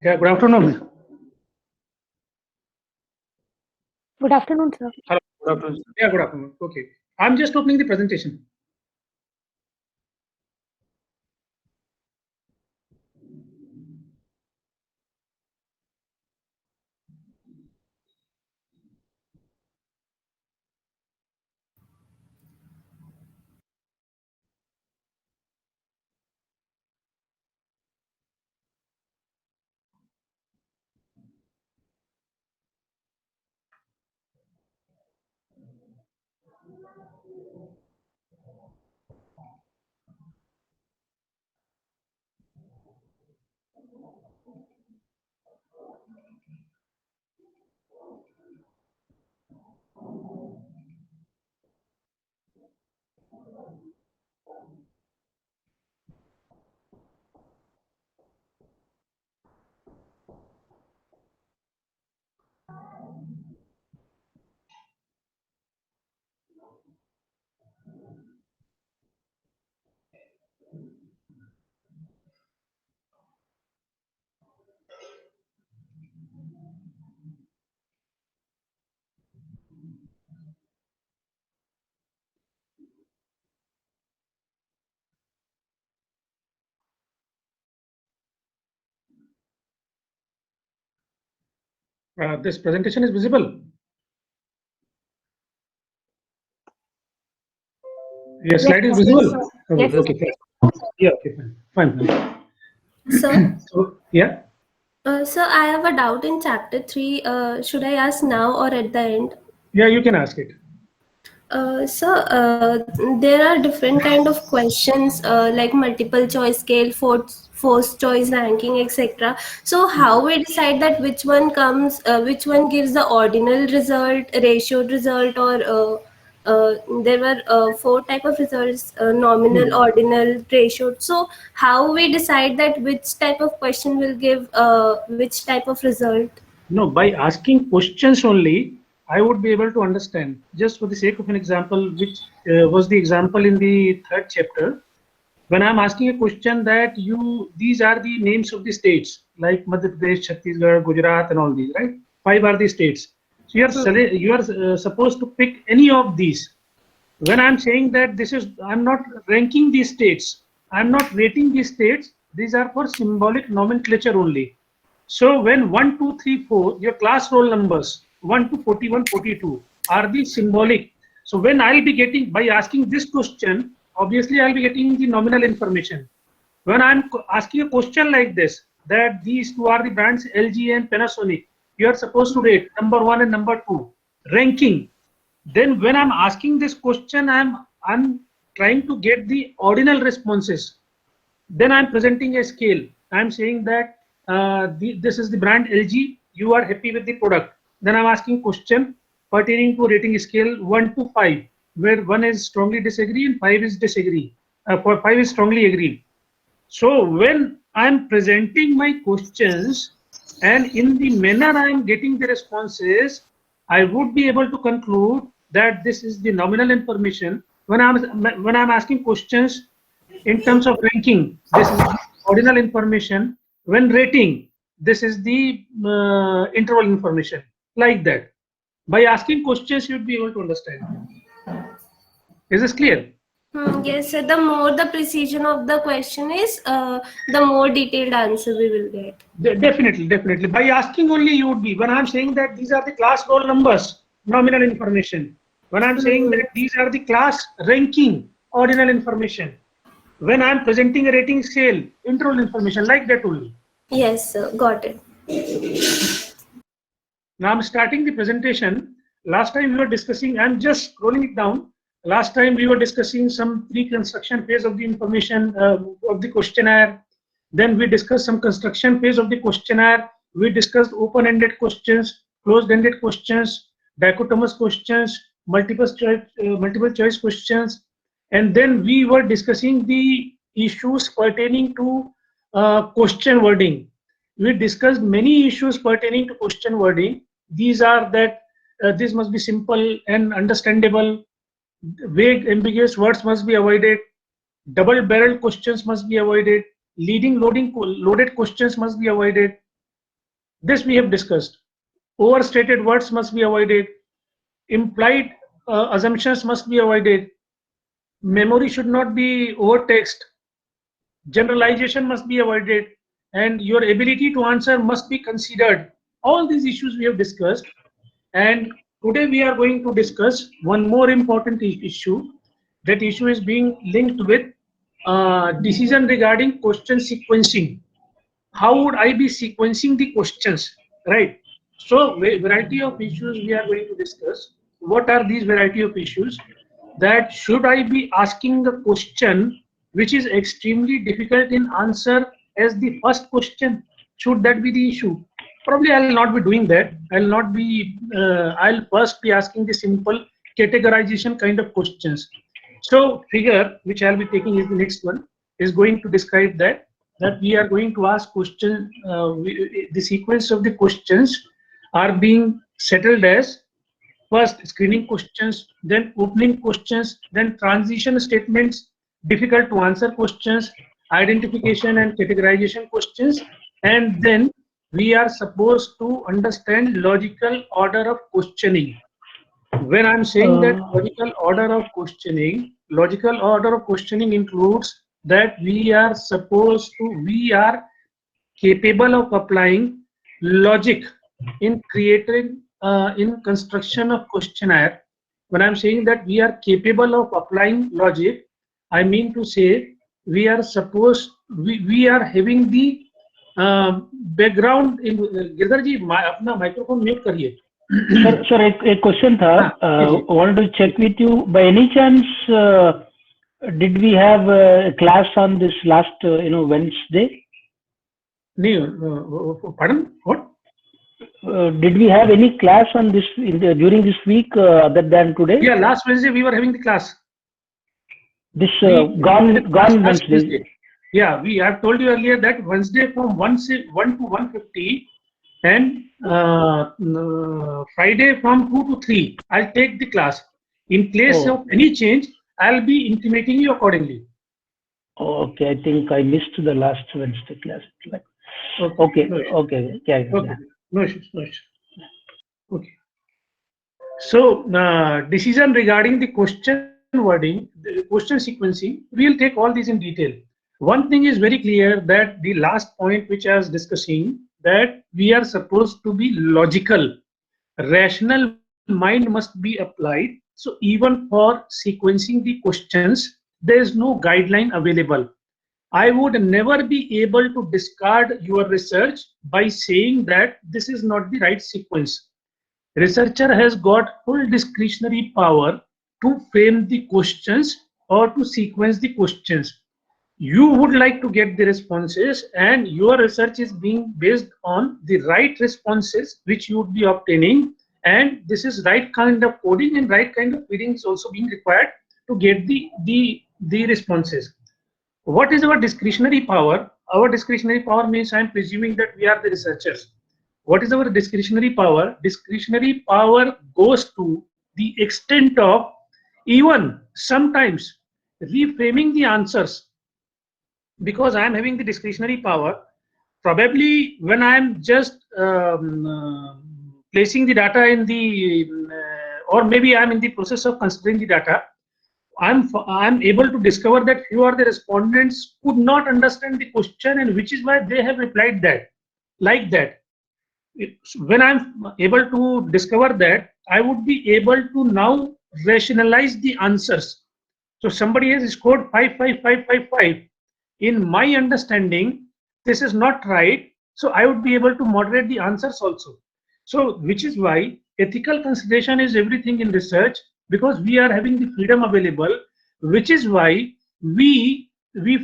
Yeah, good afternoon. Good afternoon, sir. Hello, good afternoon. Yeah, good afternoon. Okay. I'm just opening the presentation. This presentation is visible. Your slide is visible. Okay, Yes, okay, fine. Yeah, okay, fine. Sir, So, yeah, sir, I have a doubt in chapter 3. Should I ask now or at the end? yeah, you can ask it. There are different kind of questions like multiple choice scale, forced choice ranking, etc. So how we decide that which one gives the ordinal result, ratioed result, or there were four type of results: nominal, ordinal, ratioed. So how we decide that which type of question will give which type of result? No, by asking questions only, I would be able to understand. Just for the sake of an example, which was the example in the third chapter, when I'm asking a question that these are the names of the states like Madhya Pradesh, Chhattisgarh, Gujarat, and all these, right? 5 are the states. So you are supposed to pick any of these. When I'm saying that I'm not ranking these states, I'm not rating these states. These are for symbolic nomenclature only. So when 1, 2, 3, 4, your class roll numbers 1 to 41, 42 are the symbolic. So when I'll be getting, by asking this question, obviously I'll be getting the nominal information. When I'm asking a question like this, that these two are the brands LG and Panasonic, you are supposed to rate number 1 and number 2, ranking. Then when I'm asking this question, I'm trying to get the ordinal responses. Then I'm presenting a scale. I'm saying that this is the brand LG. You are happy with the product. Then I'm asking question pertaining to rating scale 1 to 5, where 1 is strongly disagree and 5 is disagree. For 5 is strongly agree. So when I'm presenting my questions and in the manner I'm getting the responses, I would be able to conclude that this is the nominal information. When I'm asking questions in terms of ranking, this is the ordinal information. When rating, this is the interval information. Like that. By asking questions, you'd be able to understand. Is this clear? Yes, sir. The more the precision of the question is, the more detailed answer we will get. Definitely. By asking only you would be. When I'm saying that these are the class roll numbers, nominal information. When I'm saying that these are the class ranking, ordinal information. When I'm presenting a rating scale, interval information, like that only. Yes, sir. Got it. Now I'm starting the presentation. Last time we were discussing, I'm just scrolling it down. Last time we were discussing some pre-construction phase of the information of the questionnaire. Then we discussed some construction phase of the questionnaire. We discussed open-ended questions, closed-ended questions, dichotomous questions, multiple choice questions, and then we were discussing the issues pertaining to question wording. We discussed many issues pertaining to question wording. These are that this must be simple and understandable. vague, ambiguous words must be avoided, double-barreled questions must be avoided, loaded questions must be avoided. This we have discussed. Overstated words must be avoided, implied assumptions must be avoided, memory should not be overtaxed, generalization must be avoided, and your ability to answer must be considered. All these issues we have discussed, and today we are going to discuss one more important issue. That issue is being linked with decision regarding question sequencing. How would I be sequencing the questions, right? So variety of issues we are going to discuss. What are these variety of issues? That should I be asking a question which is extremely difficult in answer as the first question? Should that be the issue? Probably I'll not be doing that. I'll first be asking the simple categorization kind of questions. So figure which I'll be taking is the next one, is going to describe that we are going to ask question. The sequence of the questions are being settled as first screening questions, then opening questions, then transition statements, difficult to answer questions, identification and categorization questions, and then we are supposed to understand logical order of questioning. When I'm saying that logical order of questioning includes that we are capable of applying logic in creating, in construction of questionnaire. When I'm saying that we are capable of applying logic, I mean to say we are having the background in. Girdhar जी अपना microphone mute करिए. Sir एक question था. wanted to check with you, by any chance did we have a class on this last Wednesday? Pardon, what? Did we have any class on this during this week other than today? Yeah, last Wednesday we were having the class. This gone Wednesday. Yeah, I have told you earlier that Wednesday from 1 to 1:50 and Friday from 2 to 3 I'll take the class. In case of any change, I'll be intimating you accordingly. Okay, I think I missed the last Wednesday class. Okay. No issues. Okay. So decision regarding the question wording, the question sequencing, we'll take all these in detail. One thing is very clear, that the last point which I was discussing, that we are supposed to be logical. Rational mind must be applied. So even for sequencing the questions, there is no guideline available. I would never be able to discard your research by saying that this is not the right sequence. Researcher has got full discretionary power to frame the questions or to sequence the questions. You would like to get the responses, and your research is being based on the right responses which you would be obtaining, and this is right kind of coding and right kind of reading is also being required to get the responses. What is our discretionary power? Our discretionary power means I am presuming that we are the researchers. What is our discretionary power? Discretionary power goes to the extent of even sometimes reframing the answers. Because I am having the discretionary power, probably when I am just placing the data in the, or maybe I am in the process of considering the data, I'm able to discover that few of the respondents could not understand the question, and which is why they have replied that, like that. When I'm able to discover that, I would be able to now rationalize the answers. So somebody has scored 55555. In my understanding, this is not right. So I would be able to moderate the answers also. So which is why ethical consideration is everything in research, because we are having the freedom available, which is why we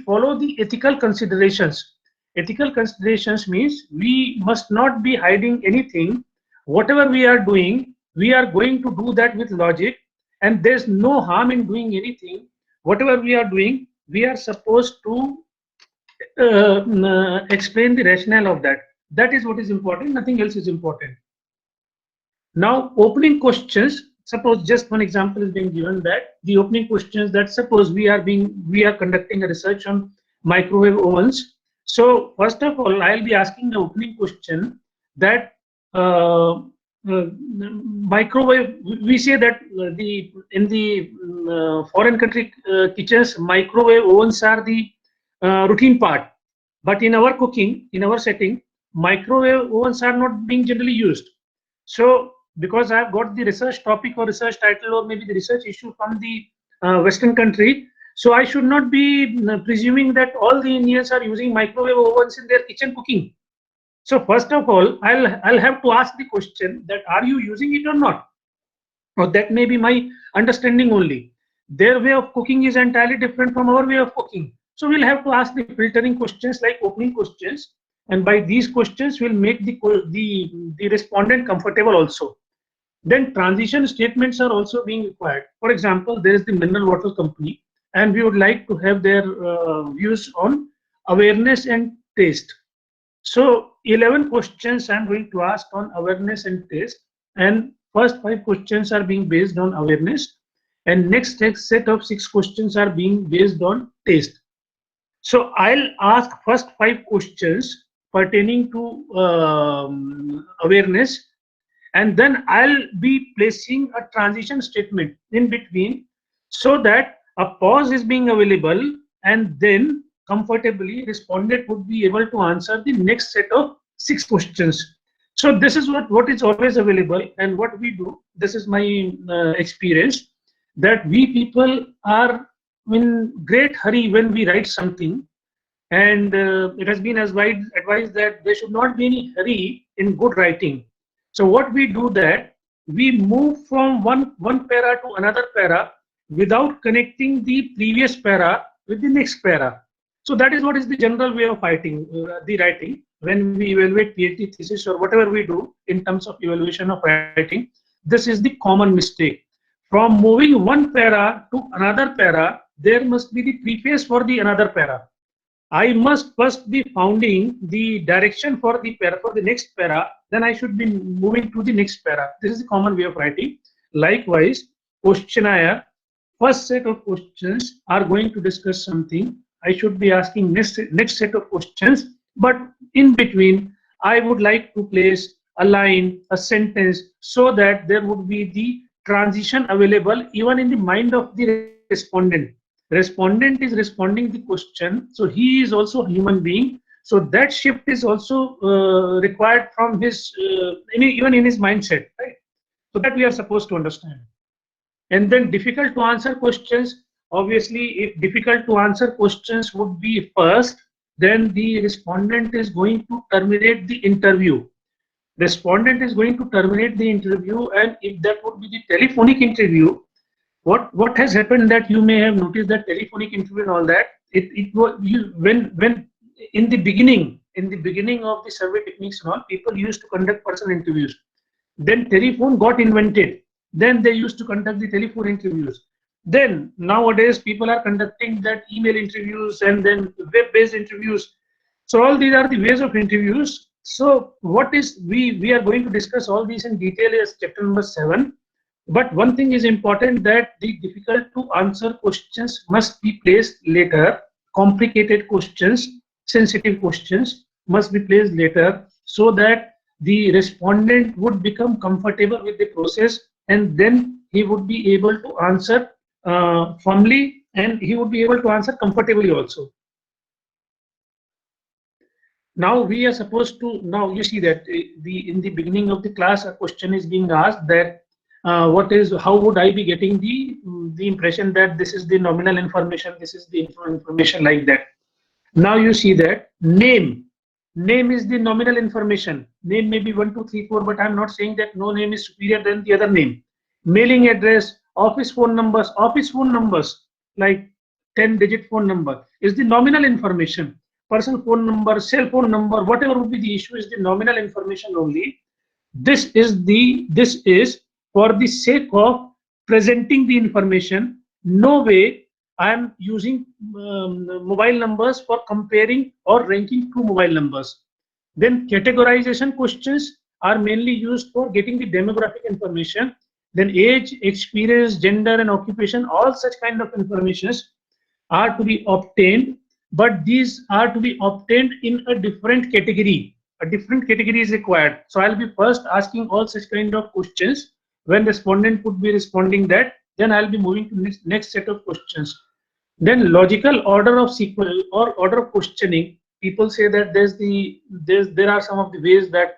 follow the ethical considerations. Ethical considerations means we must not be hiding anything. Whatever we are doing, we are going to do that with logic, and there's no harm in doing anything. Whatever we are doing, we are supposed to explain the rationale of that. That is what is important. Nothing else is important. Now, opening questions. suppose just one example is being given, that the opening questions, that suppose we are conducting a research on microwave ovens. So first of all, I'll be asking the opening question that microwave, we say that in the foreign country kitchens, microwave ovens are the routine part, but in our cooking, in our setting, microwave ovens are not being generally used. So because I've got the research topic or research title or maybe the research issue from the Western country, so I should not be presuming that all the Indians are using microwave ovens in their kitchen cooking. So first of all, I'll have to ask the question that are you using it or not? Or that may be my understanding only. Their way of cooking is entirely different from our way of cooking. So we'll have to ask the filtering questions like opening questions, and by these questions we'll make the respondent comfortable also. Then transition statements are also being required. For example, there is the mineral water company, and we would like to have their views on awareness and taste. So 11 questions I'm going to ask on awareness and taste, and first 5 questions are being based on awareness, and next set of 6 questions are being based on taste. So I'll ask first 5 questions pertaining to awareness, and then I'll be placing a transition statement in between so that a pause is being available, and then comfortably respondent would be able to answer the next set of 6 questions. So this is what is always available, and what we do, this is my experience, that we people are in great hurry when we write something, and it has been advised that there should not be any hurry in good writing. So what we do, that we move from one para to another para without connecting the previous para with the next para. So that is what is the general way of writing, when we evaluate PhD thesis or whatever we do in terms of evaluation of writing. This is the common mistake. From moving one para to another para, there must be the preface for the another para. I must first be founding the direction for the para, for the next para, then I should be moving to the next para. This is the common way of writing. Likewise, questionnaire, first set of questions are going to discuss something. I should be asking next set of questions, but in between, I would like to place a line, a sentence, so that there would be the transition available even in the mind of the respondent. Respondent is responding the question, so he is also a human being. So that shift is also required from his, even in his mindset, right? So that we are supposed to understand. And then difficult to answer questions. Obviously, if difficult to answer questions would be first, then the respondent is going to terminate the interview. Respondent is going to terminate the interview, and if that would be the telephonic interview, what has happened, that you may have noticed that telephonic interview and all that, it was when in the beginning of the survey techniques and all, people used to conduct personal interviews. Then telephone got invented. Then they used to conduct the telephone interviews. Then nowadays people are conducting that email interviews and then web-based interviews. So all these are the ways of interviews. So what is we are going to discuss all these in detail as chapter number 7. But one thing is important, that the difficult to answer questions must be placed later. Complicated questions, sensitive questions must be placed later, so that the respondent would become comfortable with the process, and then he would be able to answer firmly, and he would be able to answer comfortably also. Now we are supposed to, now you see that in the beginning of the class a question is being asked, that how would I be getting the impression that this is the nominal information, this is the information, like that. Now you see that name is the nominal information. Name may be 1, 2, 3, 4, but I'm not saying that no name is superior than the other name. Mailing address, office phone numbers like 10-digit phone number is the nominal information. Personal phone number, cell phone number, whatever would be the issue, is the nominal information only. This is for the sake of presenting the information. No way I am using mobile numbers for comparing or ranking two mobile numbers. Then categorization questions are mainly used for getting the demographic information. then age, experience, gender and occupation, all such kind of informations are to be obtained, but these are to be obtained in a different category. A different category is required. So I'll be first asking all such kind of questions. When respondent would be responding that, then I'll be moving to next set of questions. Then logical order of sequel or order of questioning. People say that there are some of the ways that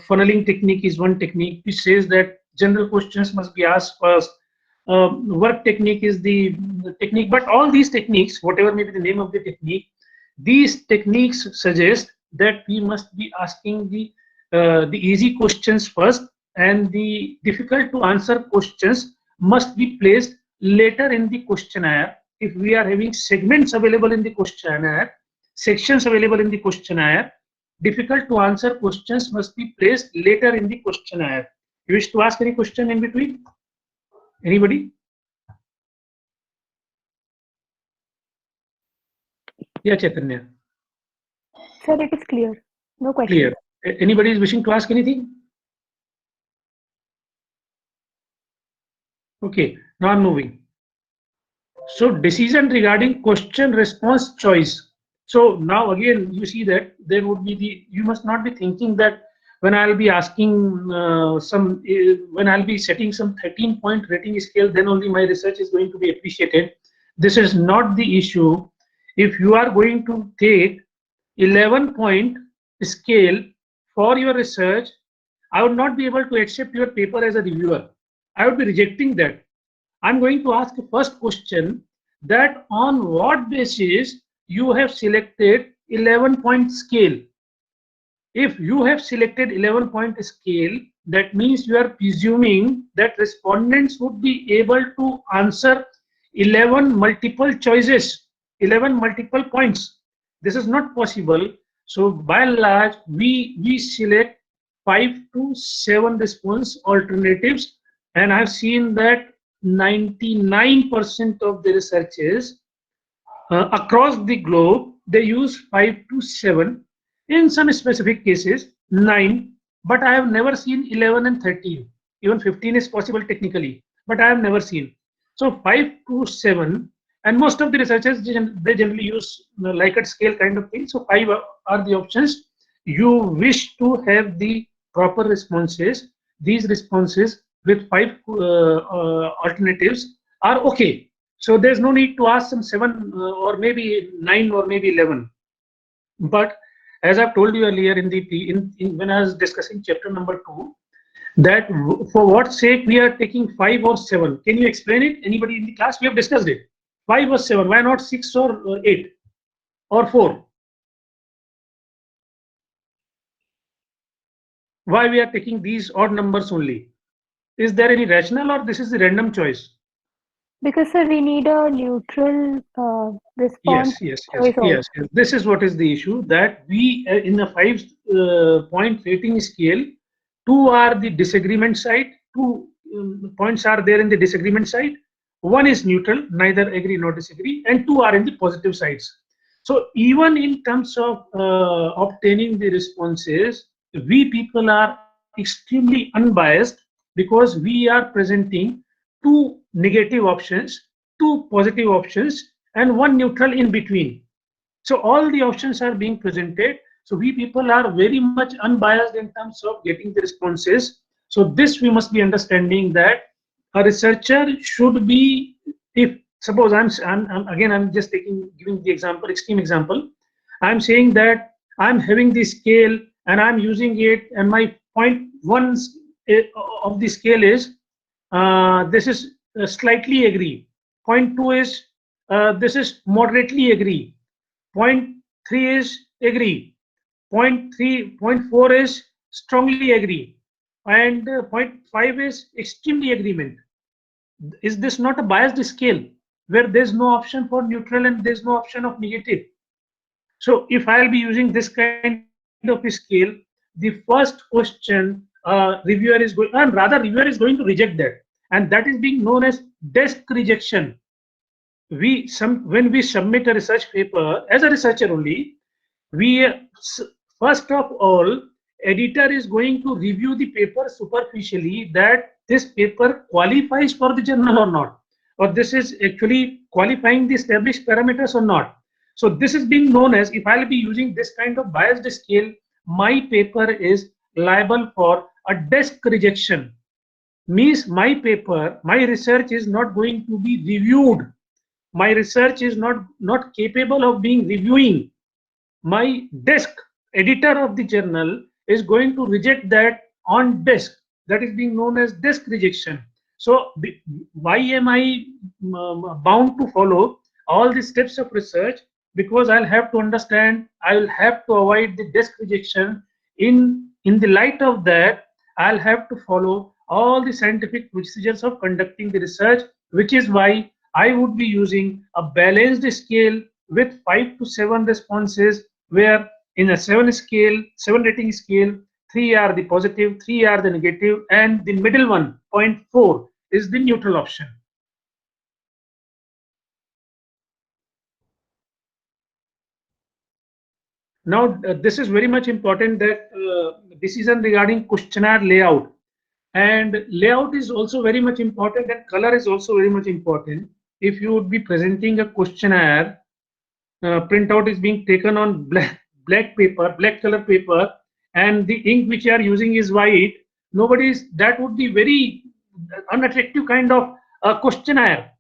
funneling technique is one technique which says that general questions must be asked first. Work technique is the technique, but all these techniques, whatever may be the name of the technique, these techniques suggest that we must be asking the easy questions first, and the difficult to answer questions must be placed later in the questionnaire. If we are having segments available in the questionnaire, sections available in the questionnaire, difficult to answer questions must be placed later in the questionnaire. You wish to ask any question in between? Anybody? Yeah, Chaitanya. Sir, it is clear. No question. Clear. Anybody is wishing to ask anything? Okay, now I'm moving. So decision regarding question response choice. So now again you see that there would be you must not be thinking that when I'll be asking when I'll be setting some 13-point rating scale, then only my research is going to be appreciated. This is not the issue. If you are going to take 11-point scale for your research, I would not be able to accept your paper as a reviewer. I would be rejecting that. I'm going to ask the first question, that on what basis you have selected 11-point scale. If you have selected 11-point scale, that means you are presuming that respondents would be able to answer 11 multiple choices, 11 multiple points. This is not possible. So by and large, we select 5 to 7 response alternatives, and I've seen that 99% of the researches across the globe, they use 5 to 7. In some specific cases, 9, but I have never seen 11 and 13. Even 15 is possible technically, but I have never seen. So 5 to 7, and most of the researchers, they generally use Likert scale kind of thing. So 5 are the options. You wish to have the proper responses. These responses with 5 alternatives are okay. So there's no need to ask some 7 or maybe 9 or maybe 11. But as I've told you earlier when I was discussing chapter number 2, that for what sake we are taking 5 or 7. Can you explain it? Anybody in the class? We have discussed it. 5 or 7. Why not 6 or 8 or 4? Why we are taking these odd numbers only? Is there any rationale, or this is the random choice? Because, sir, we need a neutral response. Yes. This is what is the issue, that we in a 5-point rating scale, 2 are the disagreement side, 2 points are there in the disagreement side, 1 is neutral, neither agree nor disagree, and 2 are in the positive sides. So even in terms of obtaining the responses, we people are extremely unbiased, because we are presenting 2 negative options, 2 positive options, and 1 neutral in between. So all the options are being presented. So we people are very much unbiased in terms of getting the responses. So this we must be understanding, that a researcher should be, if suppose I'm just giving the example, extreme example. I'm saying that I'm having the scale and I'm using it, and my 0.1 of the scale is this is slightly agree. 0.2 is this is moderately agree. 0.3 is agree. 0.4 is strongly agree, and 0.5 is extremely agreement. Is this not a biased scale where there's no option for neutral and there's no option of negative? So if I'll be using this kind of a scale, the first question reviewer is going to reject that, and that is being known as desk rejection. When we submit a research paper as a researcher only, we first of all, editor is going to review the paper superficially that this paper qualifies for the journal or not, or this is actually qualifying the established parameters or not. So this is being known as, if I'll be using this kind of biased scale, my paper is liable for a desk rejection. Means my paper, my research is not going to be reviewed. My research is not capable of being reviewing. My desk editor of the journal is going to reject that on desk. That is being known as desk rejection. So why am I bound to follow all the steps of research? Because I'll have to understand, I will have to avoid the desk rejection. In the light of that, I'll have to follow all the scientific procedures of conducting the research, which is why I would be using a balanced scale with 5 to 7 responses, where in a 7 rating scale, 3 are the positive, 3 are the negative, and the middle one, 0.4, is the neutral option. Now, this is very much important, that decision regarding questionnaire layout. And layout is also very much important, and color is also very much important. If you would be presenting a questionnaire, printout is being taken on black color paper, and the ink which you are using is white, that would be very unattractive kind of questionnaire.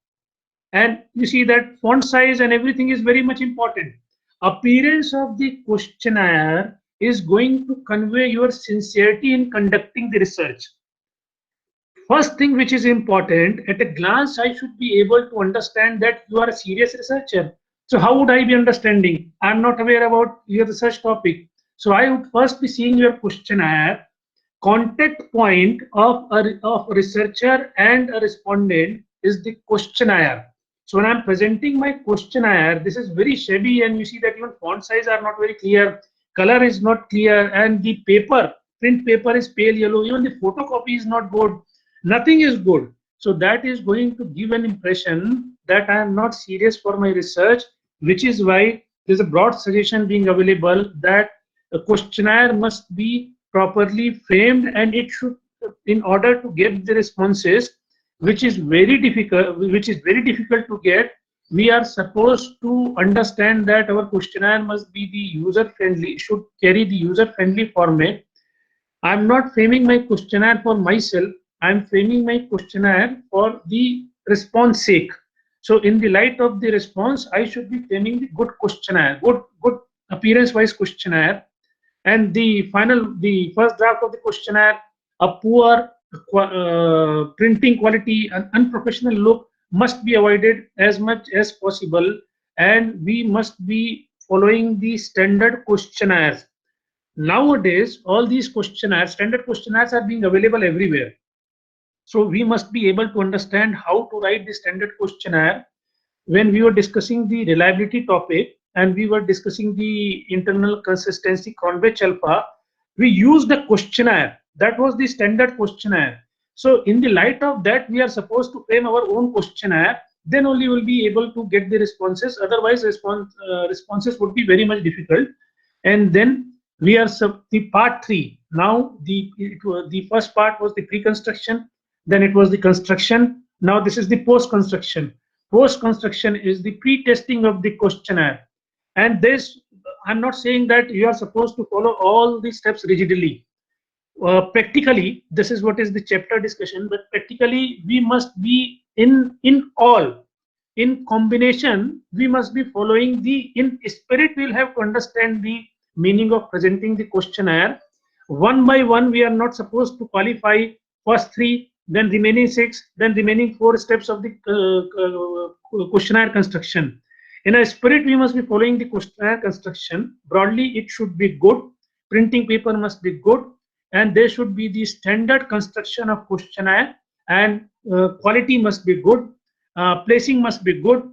And you see that font size and everything is very much important. Appearance of the questionnaire is going to convey your sincerity in conducting the research. First thing which is important, at a glance I should be able to understand that you are a serious researcher. So how would I be understanding? I am not aware about your research topic. So I would first be seeing your questionnaire. Contact point of a researcher and a respondent is the questionnaire. So when I'm presenting my questionnaire, this is very shabby, and you see that even font size are not very clear, color is not clear, and the print paper is pale yellow, even the photocopy is not good, nothing is good. So that is going to give an impression that I am not serious for my research, which is why there's a broad suggestion being available that a questionnaire must be properly framed, and it should, in order to get the responses, which is very difficult to get, we are supposed to understand that our questionnaire must be the user friendly, should carry the user friendly format. I'm not framing my questionnaire for myself, I'm framing my questionnaire for the response sake. So in the light of the response, I should be framing the good questionnaire, good appearance wise questionnaire. And the first draft of the questionnaire, a poor printing quality, an unprofessional look must be avoided as much as possible, and we must be following the standard questionnaires. Nowadays, all these standard questionnaires are being available everywhere. So we must be able to understand how to write the standard questionnaire. When we were discussing the reliability topic and we were discussing the internal consistency Cronbach alpha, we used the questionnaire. That was the standard questionnaire. So in the light of that, we are supposed to frame our own questionnaire. Then only we'll be able to get the responses. Otherwise, responses would be very much difficult. And then we are the part 3. Now the first part was the pre-construction. Then it was the construction. Now this is the post-construction. Post-construction is the pre-testing of the questionnaire. And this, I'm not saying that you are supposed to follow all these steps rigidly. Practically, this is what is the chapter discussion, but practically we must be in combination, we must be following in spirit, we'll have to understand the meaning of presenting the questionnaire. One by one, we are not supposed to qualify first 3, then remaining 6, then remaining 4 steps of the questionnaire construction. In a spirit, we must be following the questionnaire construction. Broadly, it should be good. Printing paper must be good, and there should be the standard construction of questionnaire, and quality must be good. Placing must be good.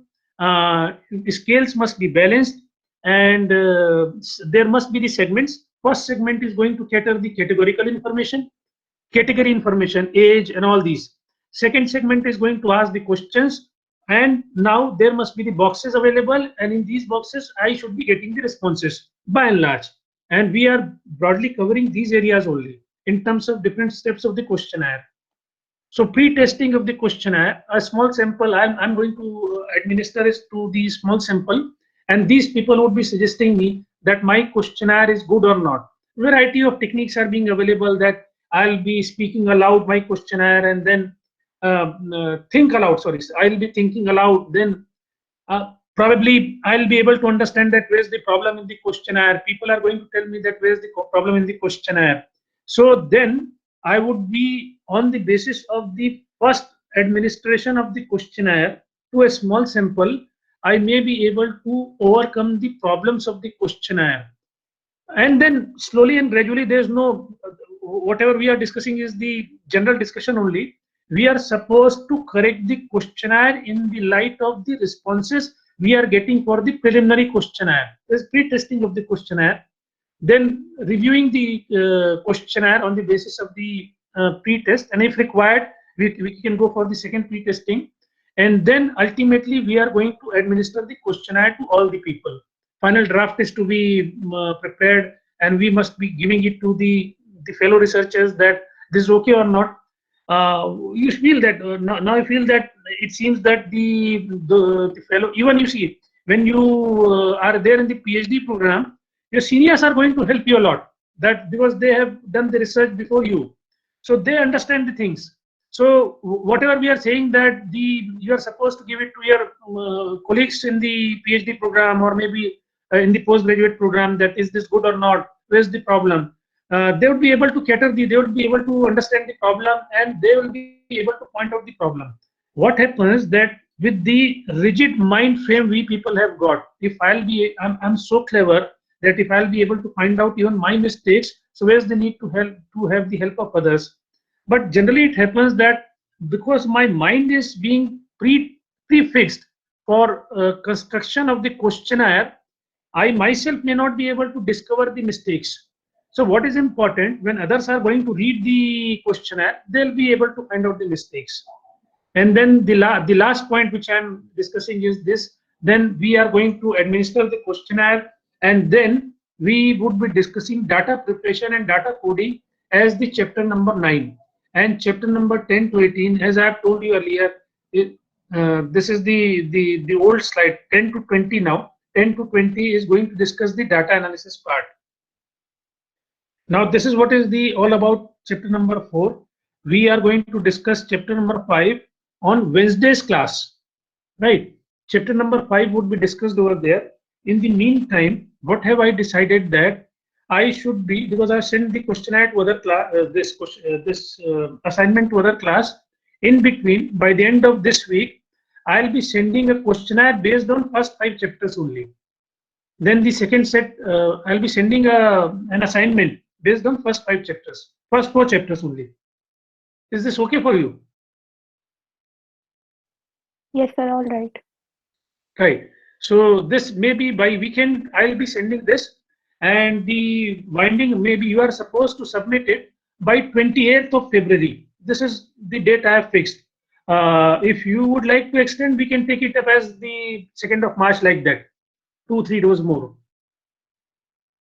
Scales must be balanced, and there must be the segments. First segment is going to cater the categorical information, category information, age, and all these. Second segment is going to ask the questions, and now there must be the boxes available, and in these boxes I should be getting the responses by and large. and we are broadly covering these areas only in terms of different steps of the questionnaire. So pre-testing of the questionnaire, a small sample, I'm going to administer it to the small sample, and these people would be suggesting me that my questionnaire is good or not. Variety of techniques are being available, that I'll be speaking aloud my questionnaire and then think aloud, sorry, I'll be thinking aloud, then probably I'll be able to understand that where's the problem in the questionnaire. People are going to tell me that where's the problem in the questionnaire. So then I would be on the basis of the first administration of the questionnaire to a small sample, I may be able to overcome the problems of the questionnaire. And then slowly and gradually, there's no, whatever we are discussing is the general discussion only. We are supposed to correct the questionnaire in the light of the responses we are getting for the preliminary questionnaire. There's pre-testing of the questionnaire, then reviewing the questionnaire on the basis of the pre-test, and if required, we can go for the second pre-testing, and then ultimately we are going to administer the questionnaire to all the people. Final draft is to be prepared, and we must be giving it to the fellow researchers that this is okay or not. You feel that now I feel that it seems that the fellow, even you see, when you are there in the PhD program, your seniors are going to help you a lot, that because they have done the research before you, so they understand the things. So whatever we are saying that you are supposed to give it to your colleagues in the PhD program, or maybe in the postgraduate program, that is this good or not, where's the problem, they would be able to they would be able to understand the problem, and they will be able to point out the problem. What happens that with the rigid mind frame we people have got, if I'm so clever that if I'll be able to find out even my mistakes, so where's the need to have the help of others? But generally it happens that because my mind is being prefixed for construction of the questionnaire, I myself may not be able to discover the mistakes. So what is important, when others are going to read the questionnaire, they'll be able to find out the mistakes. And then the last point which I'm discussing is this: then we are going to administer the questionnaire, and then we would be discussing data preparation and data coding as the chapter number 9, and chapter number 10 to 18, as I have told you earlier, this is the old slide, 10 to 20 now. 10 to 20 is going to discuss the data analysis part. Now this is what is all about chapter number 4. We are going to discuss chapter number 5 on Wednesday's class, right? Chapter number 5 would be discussed over there. In the meantime, what have I decided that I should be, because I sent the questionnaire to other class, this assignment to other class. In between, by the end of this week, I'll be sending a questionnaire based on first 5 chapters only. Then the second set, I'll be sending an assignment based on first 5 chapters, first 4 chapters only. Is this okay for you? Yes, sir. All right. Right. So this may be by weekend, I'll be sending this, and the binding, maybe you are supposed to submit it by 28th of February. This is the date I have fixed. If you would like to extend, we can take it up as the 2nd of March, like that, 2-3 days more.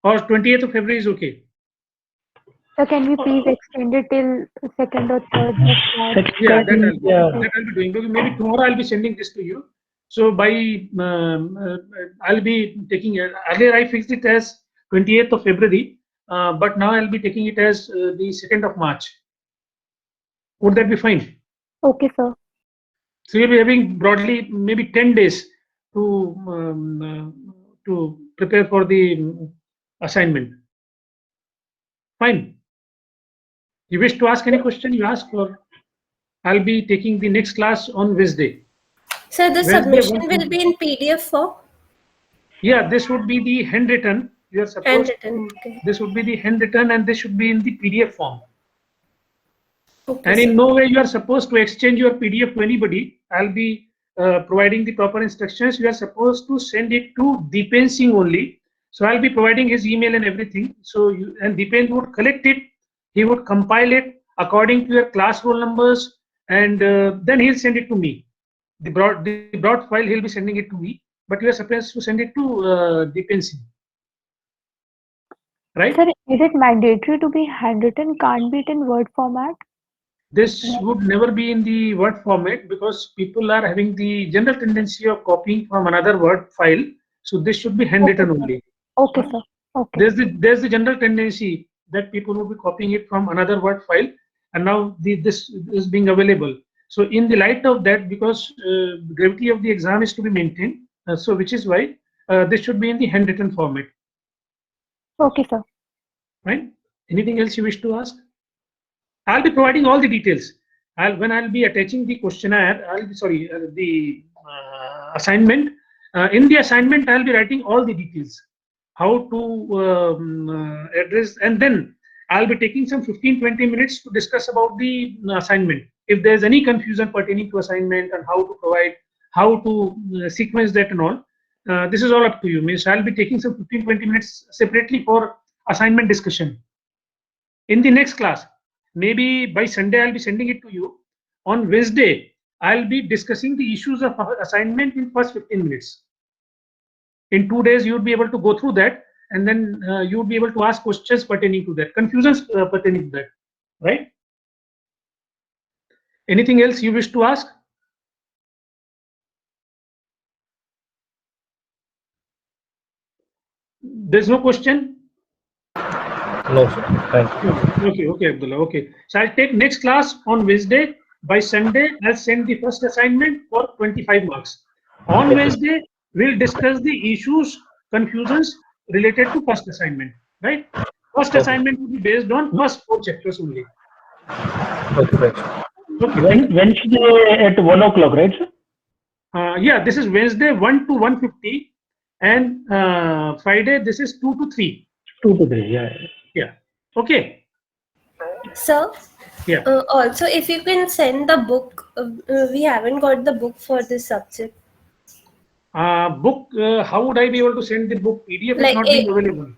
Or 28th of February is okay. So can we please extend it till 2nd or 3rd of March? Yeah, that I'll be doing. Because maybe tomorrow I'll be sending this to you. So by I'll be taking it. Earlier I fixed it as 28th of February, but now I'll be taking it as the 2nd of March. Would that be fine? Okay, sir. So you'll be having broadly maybe 10 days to prepare for the assignment. Fine. You wish to ask any question, you ask, or I'll be taking the next class on Wednesday. So the submission will be in PDF form? Yeah, this would be the handwritten. You are supposed Handwritten, okay. This would be the handwritten, and this should be in the PDF form. Okay, And in no way you are supposed to exchange your PDF to anybody. I'll be providing the proper instructions. You are supposed to send it to Deepen Singh only. So I'll be providing his email and everything. So and Deepen would collect it. He would compile it according to your class roll numbers, and then he'll send it to me. The broad file, he'll be sending it to me, but you are supposed to send it to Deepen Singh. right? Sir, is it mandatory to be handwritten? Can't be it in Word format? This would never be in the Word format because people are having the general tendency of copying from another Word file. So this should be handwritten Okay, sir. only. Okay, sir. Okay. There's the general tendency that people will be copying it from another Word file, and now this is being available. So in the light of that, because gravity of the exam is to be maintained, so which is why this should be in the handwritten format, Okay, sir. right? Anything else you wish to ask? I'll be providing all the details. When I'll be attaching the questionnaire, the assignment. In the assignment, I'll be writing all the details, how to address, and then I'll be taking some 15-20 minutes to discuss about the assignment. If there's any confusion pertaining to assignment and how to provide, how to sequence that and all, this is all up to you. Means I'll be taking some 15-20 minutes separately for assignment discussion. In the next class, maybe by Sunday, I'll be sending it to you. On Wednesday, I'll be discussing the issues of assignment in first 15 minutes. In 2 days, you would be able to go through that, and then you would be able to ask questions pertaining to that, confusions pertaining to that, right? Anything else you wish to ask? There's no question? No, sir. Thank you. Okay, Abdullah. Okay. So I'll take next class on Wednesday. By Sunday, I'll send the first assignment for 25 marks. On Wednesday, we'll discuss the issues, confusions related to first assignment, right? First assignment will be based on first 4 chapters only. Okay, right. Okay. Wednesday at 1 o'clock, right, sir? Yeah, this is Wednesday 1 to 1:50, and Friday this is 2 to 3. 2 to 3, yeah. Yeah. Okay. Sir, Yeah. also if you can send the book, we haven't got the book for this subject. Book. How would I be able to send the book? PDF is Like not being available.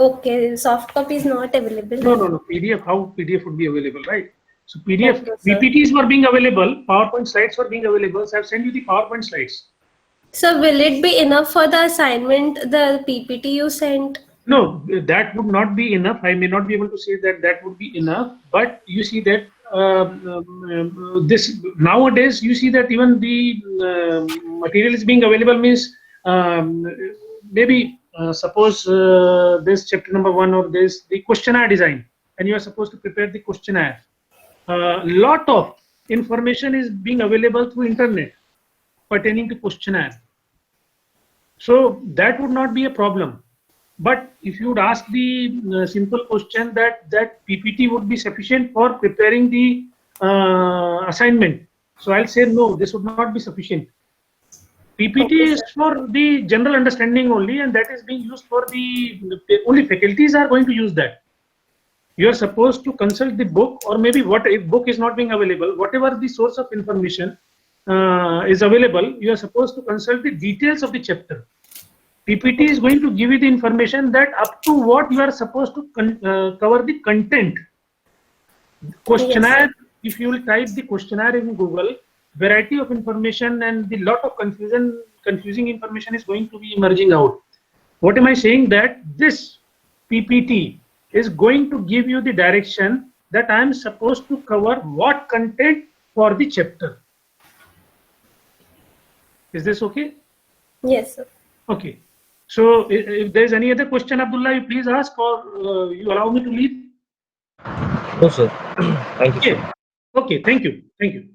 Okay, soft copy is not available. No. PDF. How PDF would be available, right? So PDF, Okay, sir. PPTs were being available. PowerPoint slides were being available. So I've sent you the PowerPoint slides. So will it be enough for the assignment, the PPT you sent? No, that would not be enough. I may not be able to say that that would be enough. But you see that this nowadays, you see that even the material is being available means maybe suppose this chapter number 1 or this the questionnaire design, and you are supposed to prepare the questionnaire. Lot of information is being available through internet pertaining to questionnaire. So that would not be a problem. But if you would ask the simple question that PPT would be sufficient for preparing the assignment, so I'll say no, this would not be sufficient. PPT is for the general understanding only, and that is being used for the only faculties are going to use that. You are supposed to consult the book, or maybe what if book is not being available, whatever the source of information is available, you are supposed to consult the details of the chapter. PPT is going to give you the information that up to what you are supposed to cover the content. Questionnaire, if you will type the questionnaire in Google, variety of information and the lot of confusing information is going to be emerging out. What am I saying? That this PPT is going to give you the direction that I am supposed to cover what content for the chapter. Is this okay? Yes, sir. Okay. So if there is any other question, Abdullah, you please ask, or you allow me to leave. No, sir. Thank you, sir. Okay. Okay. Thank you. Thank you.